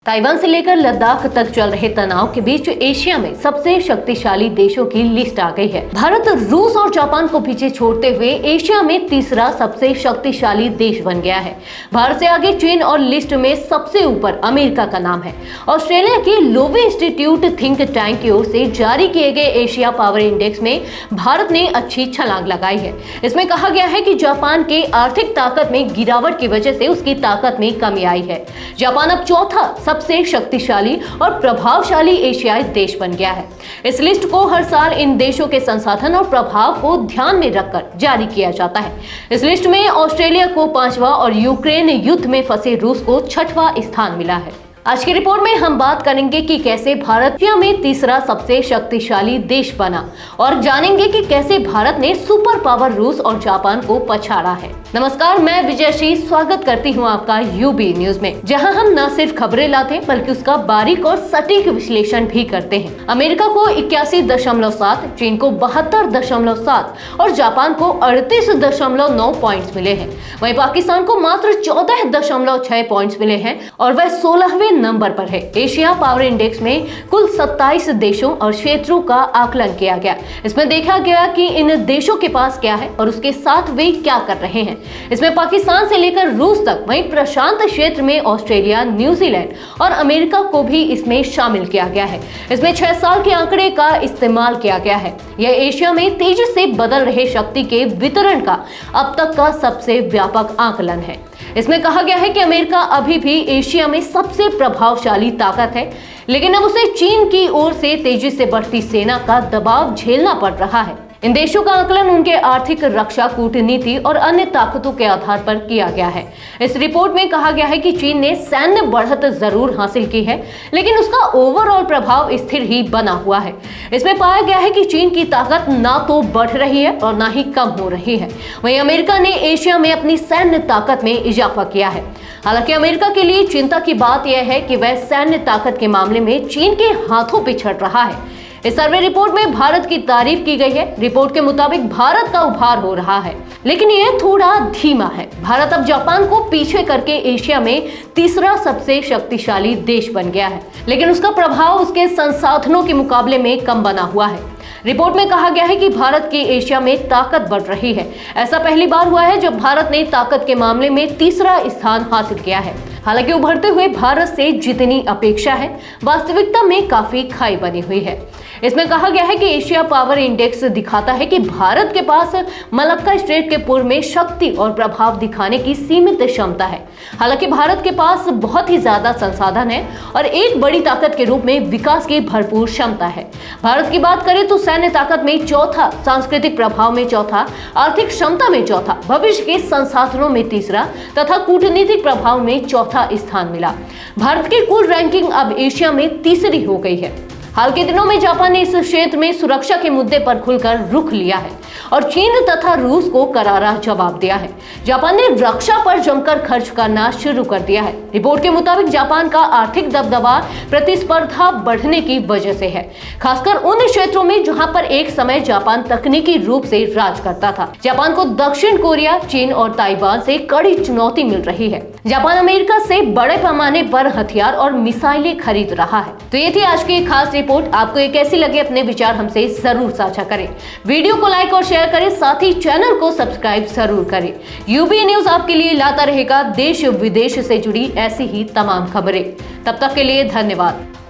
Taiwan से लेकर लद्दाख तक चल रहे तनाव के बीच एशिया में सबसे शक्तिशाली देशों की लिस्ट आ गई है। भारत रूस और जापान को पीछे छोड़ते हुए एशिया में तीसरा सबसे शक्तिशाली देश बन गया है। भारत से आगे चीन और लिस्ट में सबसे ऊपर अमेरिका का नाम है। ऑस्ट्रेलिया के लोवे इंस्टीट्यूट थिंक टैंक की ओर से जारी किए गए एशिया पावर इंडेक्स में भारत ने अच्छी छलांग लगाई है। इसमें कहा गया है कि जापान के आर्थिक ताकत में गिरावट की वजह से उसकी ताकत में कमी आई है। जापान अब चौथा सबसे शक्तिशाली और प्रभावशाली एशियाई देश बन गया है। इस लिस्ट को हर साल इन देशों के संसाधन और प्रभाव को ध्यान में रखकर जारी किया जाता है। इस लिस्ट में ऑस्ट्रेलिया को 5वां और यूक्रेन युद्ध में फंसे रूस को 6वां स्थान मिला है। आज की रिपोर्ट में हम बात करेंगे कि कैसे भारत एशिया में तीसरा सबसे शक्तिशाली देश बना और जानेंगे कि कैसे भारत ने सुपर पावर रूस और जापान को पछाड़ा है। नमस्कार, मैं विजयश्री स्वागत करती हूं आपका यूबी न्यूज में, जहां हम न सिर्फ खबरें लाते हैं बल्कि उसका बारीक और सटीक विश्लेषण भी करते हैं। अमेरिका को 81.7, चीन को 72.7 और जापान को 38.9 पॉइंट्स मिले हैं। वहीं पाकिस्तान को मात्र 14.6 पॉइंट्स मिले हैं और वह 16वें नंबर पर है। एशिया पावर इंडेक्स में कुल 27 देशों और क्षेत्रों का आकलन किया गया। इसमें देखा गया कि इन देशों के पास क्या है और उसके साथ वे क्या कर रहे हैं। इसमें पाकिस्तान से लेकर रूस तक, वहीं प्रशांत क्षेत्र में ऑस्ट्रेलिया, न्यूजीलैंड और अमेरिका को भी इसमें शामिल किया गया है। इसमें 6 साल के आंकड़े का इस्तेमाल किया गया है। यह एशिया में तेजी से बदल रहे शक्ति के वितरण का अब तक का सबसे व्यापक आकलन है। इसमें कहा गया है कि अमेरिका अभी भी एशिया में सबसे प्रभावशाली ताकत है, लेकिन अब उसे चीन की ओर से तेजी से बढ़ती सेना का दबाव झेलना पड़ रहा है। इन देशों का आकलन उनके आर्थिक, रक्षा, कूटनीति और अन्य ताकतों के आधार पर किया गया है। इस रिपोर्ट में कहा गया है कि चीन ने सैन्य बढ़त जरूर हासिल की है, लेकिन उसका ओवरऑल प्रभाव स्थिर ही बना हुआ है। इसमें पाया गया है कि चीन की ताकत ना तो बढ़ रही है और ना ही कम हो रही है। वहीं अमेरिका ने एशिया में अपनी सैन्य ताकत में इजाफा किया है। हालांकि अमेरिका के लिए चिंता की बात यह है कि वह सैन्य ताकत के मामले में चीन के हाथों पिछड़ रहा है। इस सर्वे रिपोर्ट में भारत की तारीफ की गई है। रिपोर्ट के मुताबिक भारत का उभार हो रहा है, लेकिन यह थोड़ा धीमा है। भारत अब जापान को पीछे करके एशिया में तीसरा सबसे शक्तिशाली देश बन गया है, लेकिन उसका प्रभाव उसके संसाधनों के मुकाबले में कम बना हुआ है। रिपोर्ट में कहा गया है कि भारत की एशिया में ताकत बढ़ रही है। ऐसा पहली बार हुआ है जब भारत ने ताकत के मामले में तीसरा स्थान हासिल किया है। हालांकि उभरते हुए भारत से जितनी अपेक्षा है, वास्तविकता में काफी खाई बनी हुई है। इसमें कहा गया है कि एशिया पावर इंडेक्स दिखाता है कि भारत के पास मलक्का स्ट्रेट के पूर्व में शक्ति और प्रभाव दिखाने की सीमित क्षमता है। हालांकि भारत के पास बहुत ही ज्यादा संसाधन है और एक बड़ी ताकत के रूप में विकास की भरपूर क्षमता है। भारत की बात करें तो सैन्य ताकत में चौथा, सांस्कृतिक प्रभाव में चौथा, आर्थिक क्षमता में चौथा, भविष्य के संसाधनों में तीसरा तथा कूटनीतिक प्रभाव में चौथा स्थान मिला। भारत की कुल रैंकिंग अब एशिया में तीसरी हो गई है। हाल के दिनों में जापान ने इस क्षेत्र में सुरक्षा के मुद्दे पर खुलकर रुख लिया है और चीन तथा रूस को करारा जवाब दिया है। जापान ने रक्षा पर जमकर खर्च करना शुरू कर दिया है। रिपोर्ट के मुताबिक जापान का आर्थिक दबदबा प्रतिस्पर्धा बढ़ने की वजह से है, खासकर उन क्षेत्रों में जहां पर एक समय जापान तकनीकी रूप से राज करता था। जापान को दक्षिण कोरिया, चीन और ताइवान से कड़ी चुनौती मिल रही है। जापान अमेरिका से बड़े पैमाने पर हथियार और मिसाइलें खरीद रहा है। तो ये थी आज की खास रिपोर्ट। आपको ये कैसी लगी, अपने विचार हमसे जरूर साझा करें। वीडियो को लाइक और शेयर करें, साथ ही चैनल को सब्सक्राइब जरूर करें। यूबी न्यूज आपके लिए लाता रहेगा देश विदेश से जुड़ी ऐसी ही तमाम खबरें। तब तक के लिए धन्यवाद।